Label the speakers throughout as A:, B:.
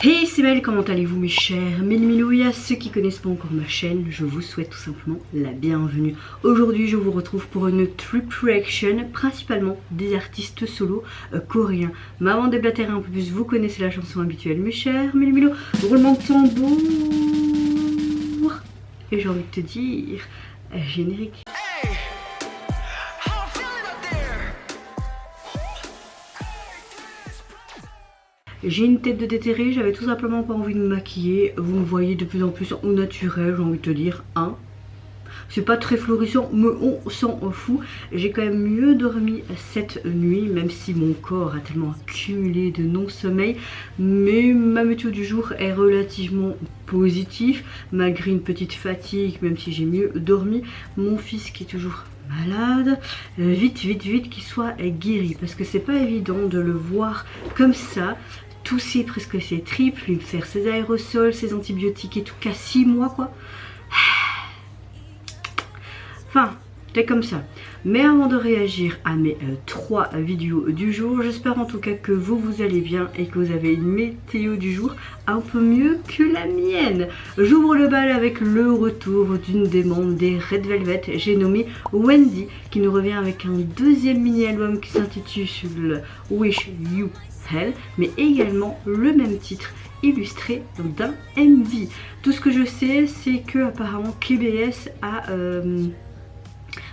A: Hey, c'est Belle, comment allez-vous mes chers Mélimilou? Et à ceux qui connaissent pas encore ma chaîne, je vous souhaite tout simplement la bienvenue. Aujourd'hui, je vous retrouve pour une trip reaction, principalement des artistes solo coréens. Mais avant de déblatérer un peu plus, vous connaissez la chanson habituelle mes chers Mélimilou. Roulement de tambour. Et j'ai envie de te dire, générique. J'ai une tête de déterré, j'avais tout simplement pas envie de me maquiller. Vous me voyez de plus en plus au naturel, j'ai envie de te dire, hein. C'est pas très florissant, mais on s'en fout. J'ai quand même mieux dormi cette nuit, même si mon corps a tellement accumulé de non-sommeil. Mais ma météo du jour est relativement positive, malgré une petite fatigue, même si j'ai mieux dormi. Mon fils qui est toujours malade, vite qu'il soit guéri, parce que c'est pas évident de le voir comme ça, tousser presque ses tripes, lui faire ses aérosols, ses antibiotiques et tout, qu'à 6 mois quoi. Enfin, c'est comme ça. Mais avant de réagir à mes 3 vidéos du jour, j'espère en tout cas que vous allez bien et que vous avez une météo du jour un peu mieux que la mienne. J'ouvre le bal avec le retour d'une des membres des Red Velvet, j'ai nommé Wendy, qui nous revient avec un deuxième mini-album qui s'intitule Wish You Hell, mais également le même titre illustré d'un MV. Tout ce que je sais, c'est que apparemment KBS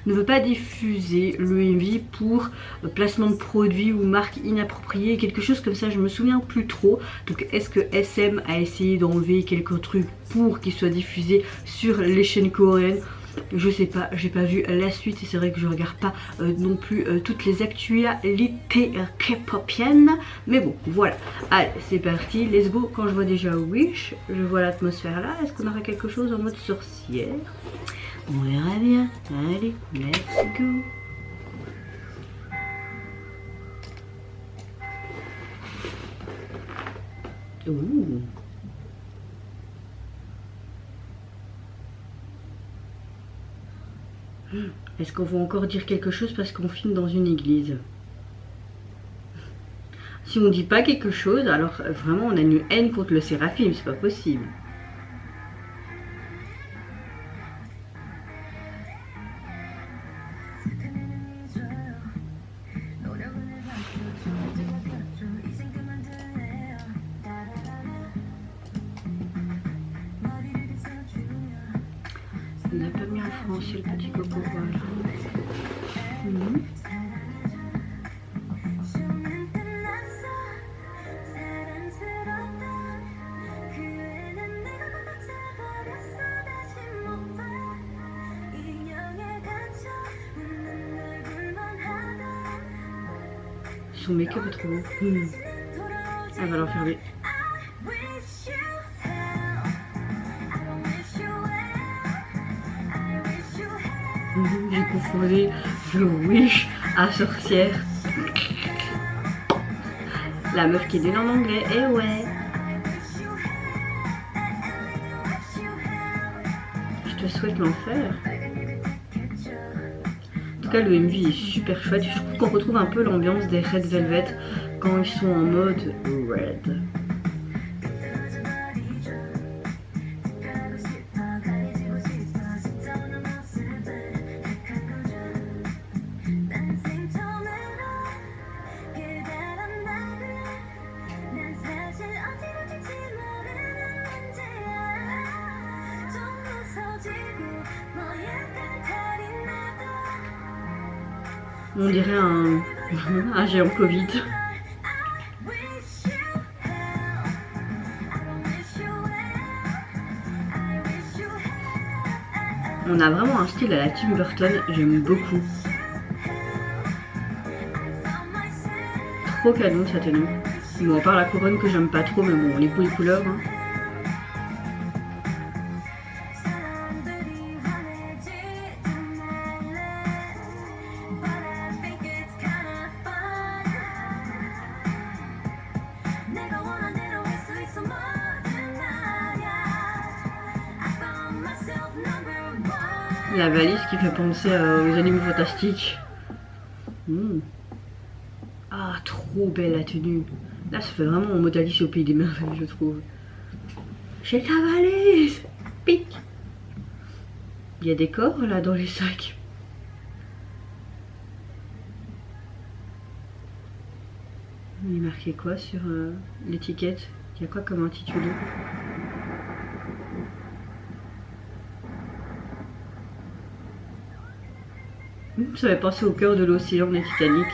A: ne veut pas diffuser le MV pour placement de produits ou marque inappropriée, quelque chose comme ça, je me souviens plus trop. Donc est-ce que SM a essayé d'enlever quelques trucs pour qu'il soit diffusé sur les chaînes coréennes? Je sais pas, j'ai pas vu la suite et c'est vrai que je regarde pas non plus toutes les actualités K-popiennes. Mais bon, voilà. Allez, c'est parti, let's go. Quand je vois déjà Wish, je vois l'atmosphère là. Est-ce qu'on aura quelque chose en mode sorcière? On verra bien. Allez, let's go. Ouh. Est-ce qu'on va encore dire quelque chose parce qu'on filme dans une église? Si on dit pas quelque chose, alors vraiment on a une haine contre le Séraphim, c'est pas possible. On n'a pas mis en français le petit coco, voilà. Son make-up est trop beau. Elle va l'enfermer. J'ai confondu le Wish à sorcière. La meuf qui est nulle en anglais, et ouais. Je te souhaite l'enfer. En tout cas, le MV est super chouette. Je trouve qu'on retrouve un peu l'ambiance des Red Velvet quand ils sont en mode red. On dirait un géant Covid. On a vraiment un style à la Tim Burton, j'aime beaucoup. Trop canon sa tenue. Bon, à part la couronne que j'aime pas trop, mais bon, les couleurs. Hein. La valise qui fait penser aux animaux fantastiques. Ah, trop belle la tenue. Là, ça fait vraiment en mode Alice au pays des merveilles, je trouve. J'ai ta valise. Pic. Il y a des corps là dans les sacs. Il est marqué quoi sur l'étiquette? Il y a quoi comme intitulé? Ça m'avait pensé au cœur de l'océan des Titanic.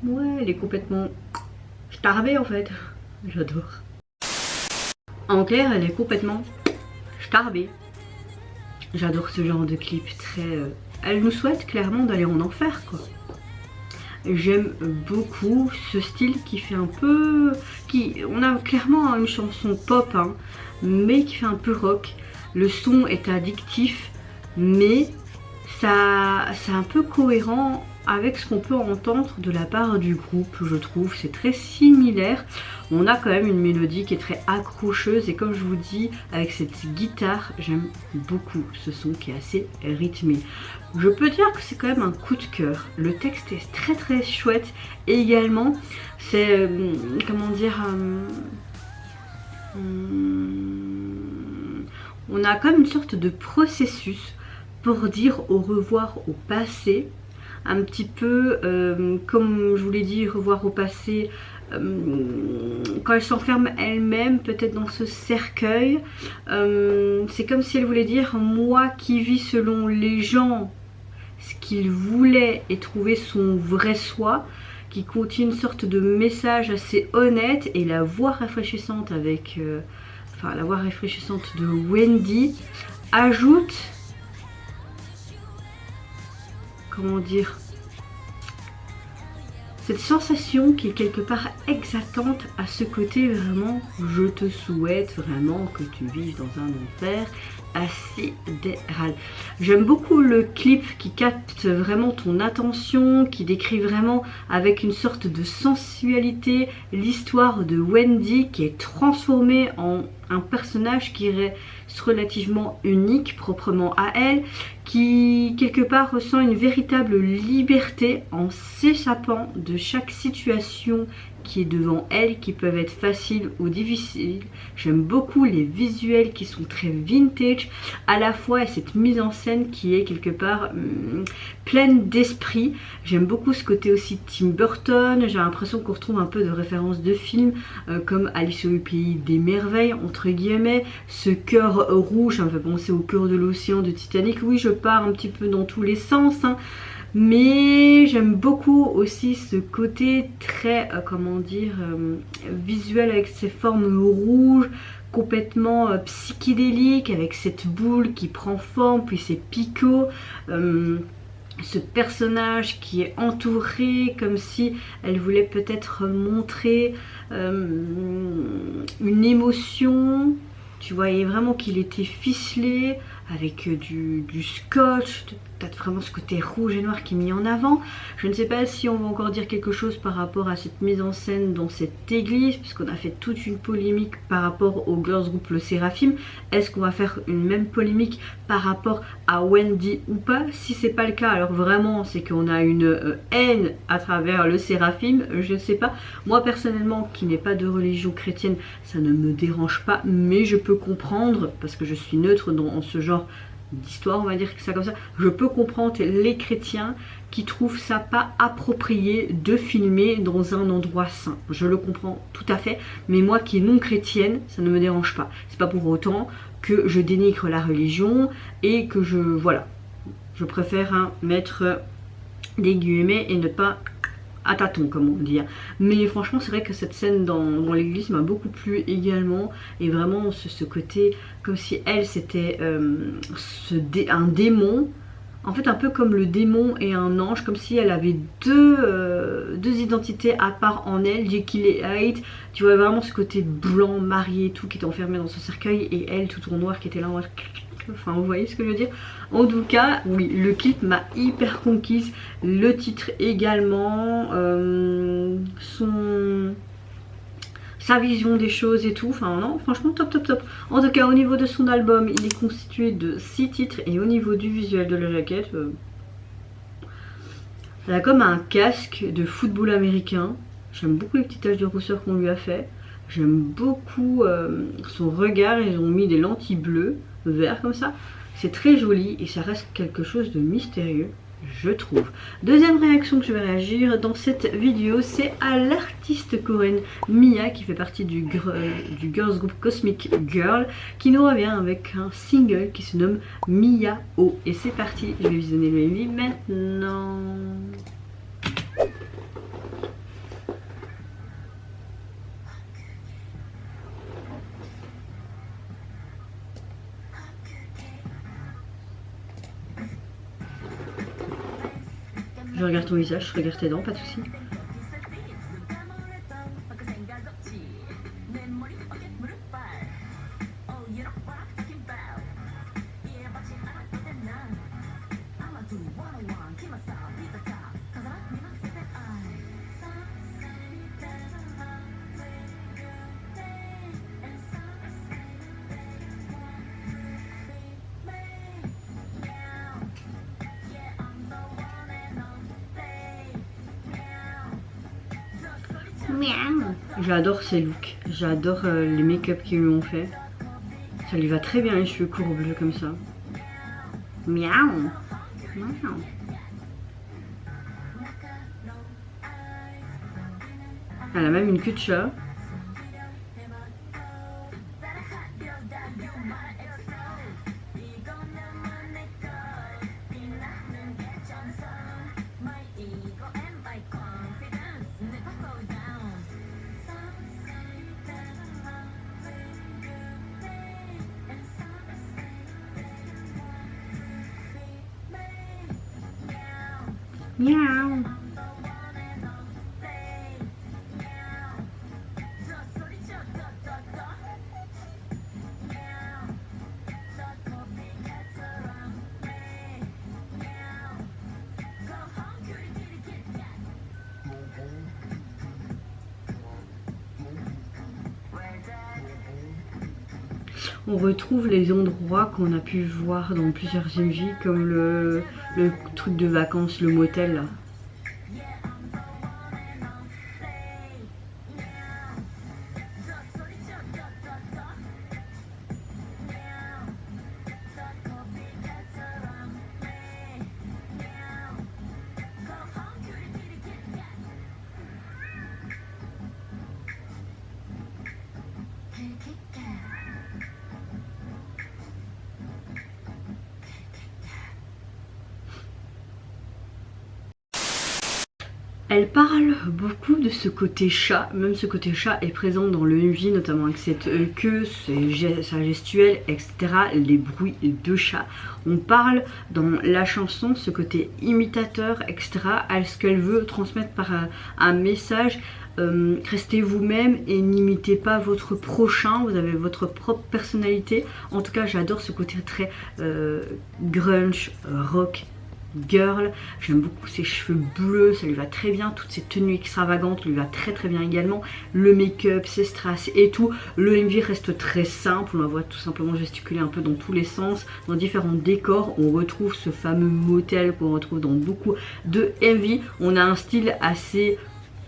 A: Ouais, elle est complètement starbée en fait. J'adore. En clair, elle est complètement starbée. J'adore ce genre de clip très... Elle nous souhaite clairement d'aller en enfer quoi. J'aime beaucoup ce style qui fait un peu... On a clairement une chanson pop, hein, mais qui fait un peu rock. Le son est addictif, mais ça, c'est un peu cohérent avec ce qu'on peut entendre de la part du groupe, je trouve. C'est très similaire. On a quand même une mélodie qui est très accrocheuse et comme je vous dis, avec cette guitare, j'aime beaucoup ce son qui est assez rythmé. Je peux dire que c'est quand même un coup de cœur. Le texte est très très chouette et également, c'est... comment dire... on a comme une sorte de processus pour dire au revoir au passé. Un petit peu comme je vous l'ai dit, revoir au passé quand elle s'enferme elle-même peut-être dans ce cercueil. C'est comme si elle voulait dire moi qui vis selon les gens ce qu'il voulait et trouver son vrai soi, qui contient une sorte de message assez honnête. Et la voix rafraîchissante avec enfin la voix rafraîchissante de Wendy ajoute, comment dire, cette sensation qui est quelque part exaltante à ce côté vraiment je te souhaite vraiment que tu vives dans un enfer sidéral. J'aime beaucoup le clip qui capte vraiment ton attention, qui décrit vraiment avec une sorte de sensualité l'histoire de Wendy qui est transformée en un personnage qui reste relativement unique proprement à elle, qui quelque part ressent une véritable liberté en s'échappant de chaque situation qui est devant elle, qui peuvent être faciles ou difficiles. J'aime beaucoup les visuels qui sont très vintage à la fois et cette mise en scène qui est quelque part pleine d'esprit. J'aime beaucoup ce côté aussi Tim Burton. J'ai l'impression qu'on retrouve un peu de références de films comme Alice au pays des merveilles entre guillemets. Ce cœur rouge, ça me fait penser au cœur de l'océan de Titanic. Oui, je pars un petit peu dans tous les sens, hein. Mais j'aime beaucoup aussi ce côté très, comment dire, visuel avec ces formes rouges, complètement psychédéliques, avec cette boule qui prend forme, puis ces picots. Ce personnage qui est entouré comme si elle voulait peut-être montrer une émotion. Tu voyais vraiment qu'il était ficelé avec du scotch, peut-être vraiment ce côté rouge et noir qui est mis en avant. Je ne sais pas si on va encore dire quelque chose par rapport à cette mise en scène dans cette église, puisqu'on a fait toute une polémique par rapport au girls group Le Séraphim. Est-ce qu'on va faire une même polémique par rapport à Wendy ou pas? Si c'est pas le cas, alors vraiment c'est qu'on a une haine à travers Le Séraphim, je ne sais pas. Moi personnellement, qui n'ai pas de religion chrétienne, ça ne me dérange pas, mais je peux comprendre, parce que je suis neutre dans ce genre d'histoire, on va dire que ça comme ça, je peux comprendre les chrétiens qui trouvent ça pas approprié de filmer dans un endroit saint. Je le comprends tout à fait, mais moi qui est non chrétienne, ça ne me dérange pas. C'est pas pour autant que je dénigre la religion et que je, voilà, je préfère mettre des guillemets et ne pas à tâtons comme on dit. Mais franchement c'est vrai que cette scène dans l'église m'a beaucoup plu également. Et vraiment ce côté comme si elle c'était un démon. En fait un peu comme le démon et un ange, comme si elle avait deux identités à part en elle, Jekyll et Hyde. Tu vois vraiment ce côté blanc, marié et tout, qui était enfermé dans son cercueil, et elle tout en noir qui était là en mode... Enfin vous voyez ce que je veux dire. En tout cas oui, le clip m'a hyper conquise, le titre également, sa vision des choses et tout, enfin non franchement top top top. En tout cas au niveau de son album il est constitué de 6 titres, et au niveau du visuel de la jaquette elle a comme un casque de football américain. J'aime beaucoup les petites taches de rousseur qu'on lui a fait, j'aime beaucoup son regard, ils ont mis des lentilles bleues, vert comme ça, c'est très joli et ça reste quelque chose de mystérieux je trouve. Deuxième réaction que je vais réagir dans cette vidéo, c'est à l'artiste coréenne Mia qui fait partie du girls group Cosmic Girl, qui nous revient avec un single qui se nomme Mia O. Et c'est parti, je vais visionner le MV maintenant. Je regarde ton visage, je regarde tes dents, pas de soucis. J'adore ses looks, j'adore les make-up qu'ils lui ont fait. Ça lui va très bien les cheveux courts bleus comme ça. Miaou. Miaou. Elle a même une queue de chat. Miaou. On retrouve les endroits qu'on a pu voir dans plusieurs MV, comme le truc de vacances, le motel là. Elle parle beaucoup de ce côté chat, même ce côté chat est présent dans le MV, notamment avec cette queue, sa gestuelle, etc. Les bruits de chat. On parle dans la chanson ce côté imitateur, etc. Ce qu'elle veut transmettre par un message. Restez vous-même et n'imitez pas votre prochain, vous avez votre propre personnalité. En tout cas j'adore ce côté très grunge, rock, girl. J'aime beaucoup ses cheveux bleus, ça lui va très bien. Toutes ses tenues extravagantes lui va très très bien également. Le make-up, ses strass et tout. Le MV reste très simple, on la voit tout simplement gesticuler un peu dans tous les sens, dans différents décors. On retrouve ce fameux motel qu'on retrouve dans beaucoup de MV. On a un style assez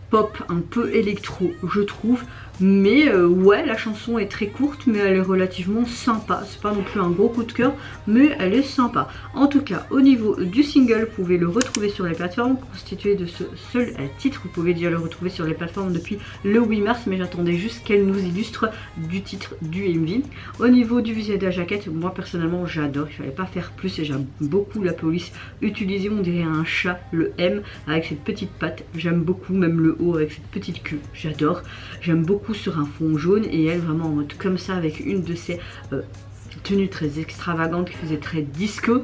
A: pop, un peu électro je trouve. Mais ouais, la chanson est très courte, mais elle est relativement sympa. C'est pas non plus un gros coup de cœur, mais elle est sympa. En tout cas, au niveau du single, vous pouvez le retrouver sur les plateformes. Constitué de ce seul titre, vous pouvez déjà le retrouver sur les plateformes depuis le 8 mars, mais j'attendais juste qu'elle nous illustre du titre du MV. Au niveau du visuel de la jaquette, moi personnellement j'adore. Il fallait pas faire plus et j'aime beaucoup la police utilisée. On dirait un chat, le M, avec cette petite patte. J'aime beaucoup, même le haut avec cette petite queue. J'adore. J'aime beaucoup sur un fond jaune et elle vraiment en mode comme ça avec une de ses tenues très extravagantes qui faisait très disco.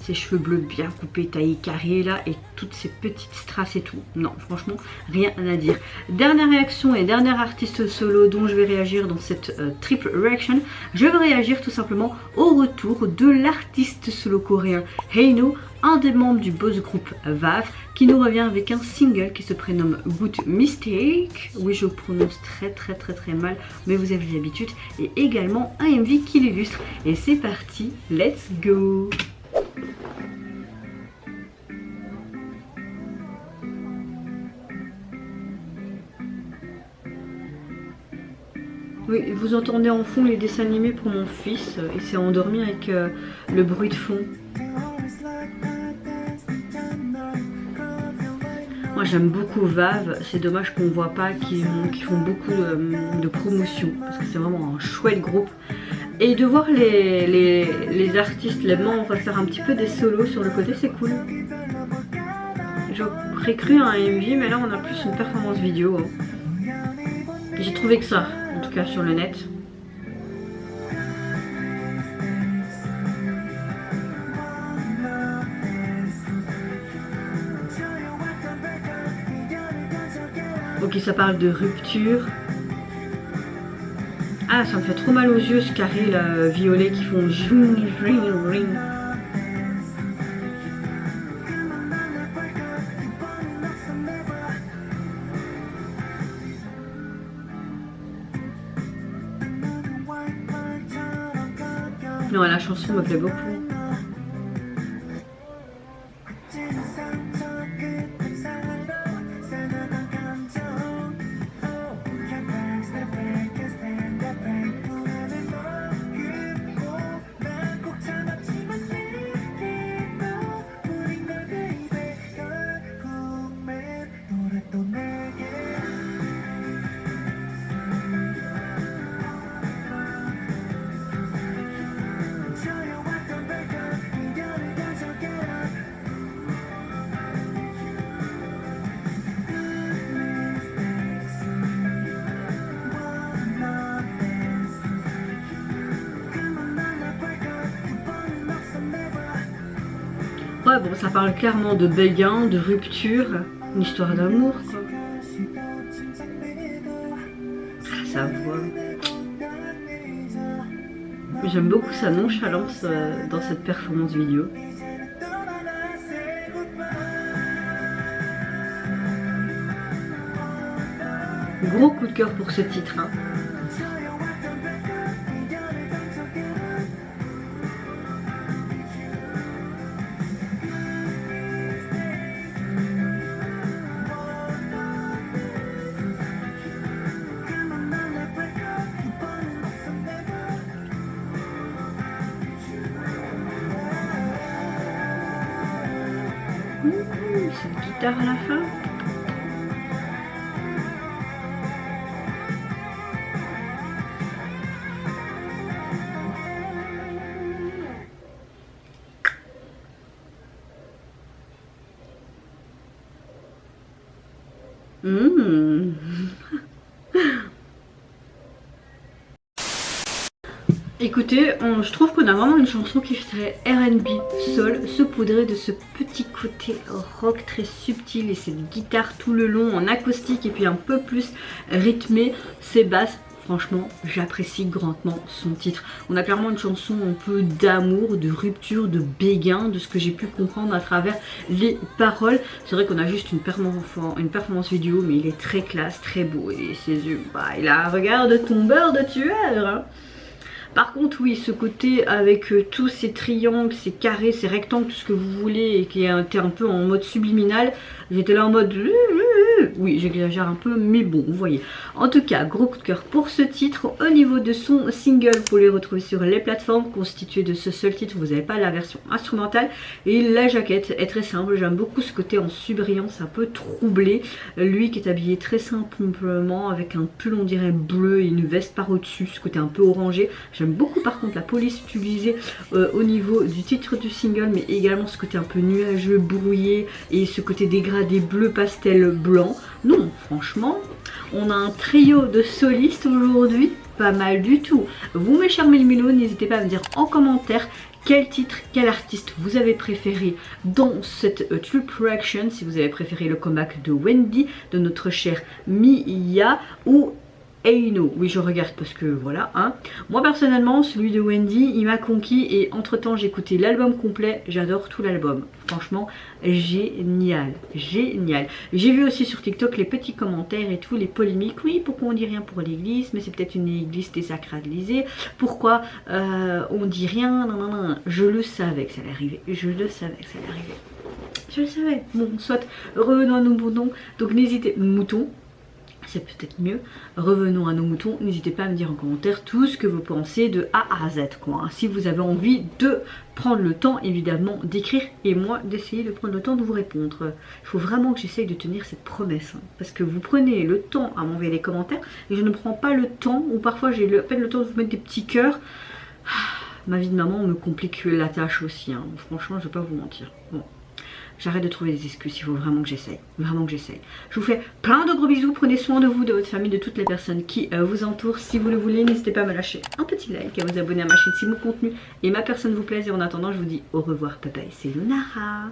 A: Ses cheveux bleus bien coupés, taillés carrés là et toutes ces petites strass et tout. Non, franchement, rien à dire. Dernière réaction et dernier artiste solo dont je vais réagir dans cette triple reaction. Je vais réagir tout simplement au retour de l'artiste solo coréen Haeno, un des membres du boss groupe VAV, qui nous revient avec un single qui se prénomme Good Mistake. Oui, je prononce très mal, mais vous avez l'habitude. Et également un MV qui l'illustre. Et c'est parti, let's go! Oui, vous entendez en fond les dessins animés pour mon fils. Il s'est endormi avec le bruit de fond. Moi j'aime beaucoup VAV, c'est dommage qu'on voit pas qu'ils font beaucoup de promotion parce que c'est vraiment un chouette groupe. Et de voir les artistes, les membres faire un petit peu des solos sur le côté, c'est cool. J'aurais cru à un MV, mais là on a plus une performance vidéo. J'ai trouvé que ça, en tout cas sur le net. Ok, ça parle de rupture. Ah, ça me fait trop mal aux yeux ce carré là, violet qui font ring ring ring. Non, la chanson me plaît beaucoup. Ouais, bon, ça parle clairement de béguin, de rupture, une histoire d'amour, quoi. Ah, sa voix. J'aime beaucoup sa nonchalance dans cette performance vidéo. Gros coup de cœur pour ce titre, hein. C'est une guitare à la fin. Écoutez, je trouve qu'on a vraiment une chanson qui fait R&B, soul, saupoudrée de ce petit côté rock très subtil et cette guitare tout le long en acoustique et puis un peu plus rythmée, ses basses. Franchement, j'apprécie grandement son titre. On a clairement une chanson un peu d'amour, de rupture, de béguin, de ce que j'ai pu comprendre à travers les paroles. C'est vrai qu'on a juste une performance vidéo, mais il est très classe, très beau. Et ses yeux, bah, il a un regard de tombeur de tueur, hein. Par contre oui, ce côté avec tous ces triangles, ces carrés, ces rectangles, tout ce que vous voulez, et qui était un peu en mode subliminal, j'étais là en mode oui, j'exagère un peu, mais bon, vous voyez. En tout cas, gros coup de cœur pour ce titre. Au niveau de son single, vous pouvez les retrouver sur les plateformes. Constitué de ce seul titre, vous n'avez pas la version instrumentale. Et la jaquette est très simple. J'aime beaucoup ce côté en subbrillance, un peu troublé. Lui qui est habillé très simplement avec un pull, on dirait bleu, et une veste par au-dessus. Ce côté un peu orangé. J'aime beaucoup par contre la police utilisée au niveau du titre du single, mais également ce côté un peu nuageux, brouillé, et ce côté dégradé bleu pastel blanc. Non, franchement, on a un trio de solistes aujourd'hui, pas mal du tout. Vous mes chers Melmilo, n'hésitez pas à me dire en commentaire quel titre, quel artiste vous avez préféré dans cette Triple Reaction, si vous avez préféré le comeback de Wendy, de notre chère Mia, ou Eino. Oui, je regarde parce que voilà, hein. Moi personnellement, celui de Wendy, il m'a conquis, et entre temps j'ai écouté l'album complet, j'adore tout l'album. Franchement, génial, génial. J'ai vu aussi sur TikTok les petits commentaires et tout, les polémiques. Oui, pourquoi on dit rien pour l'église, mais c'est peut-être une église désacralisée. Pourquoi on dit rien, non, non, non. Je le savais que ça allait arriver, je le savais que ça allait arriver. Je le savais. Bon, soit revenons à nos moutons, donc n'hésitez, moutons. C'est peut-être mieux. Revenons à nos moutons. N'hésitez pas à me dire en commentaire tout ce que vous pensez de A à Z, quoi. Si vous avez envie de prendre le temps, évidemment, d'écrire, et moi d'essayer de prendre le temps de vous répondre. Il faut vraiment que j'essaye de tenir cette promesse, hein, parce que vous prenez le temps à m'envoyer des commentaires et je ne prends pas le temps, ou parfois j'ai à peine le temps de vous mettre des petits cœurs. Ma vie de maman me complique la tâche aussi, hein. Franchement, je vais pas vous mentir. Bon. J'arrête de trouver des excuses, il faut vraiment que j'essaye. Vraiment que j'essaye. Je vous fais plein de gros bisous. Prenez soin de vous, de votre famille, de toutes les personnes qui vous entourent. Si vous le voulez, n'hésitez pas à me lâcher un petit like, à vous abonner à ma chaîne si mon contenu et ma personne vous plaisent. Et en attendant, je vous dis au revoir. Bye bye, c'est Lunara.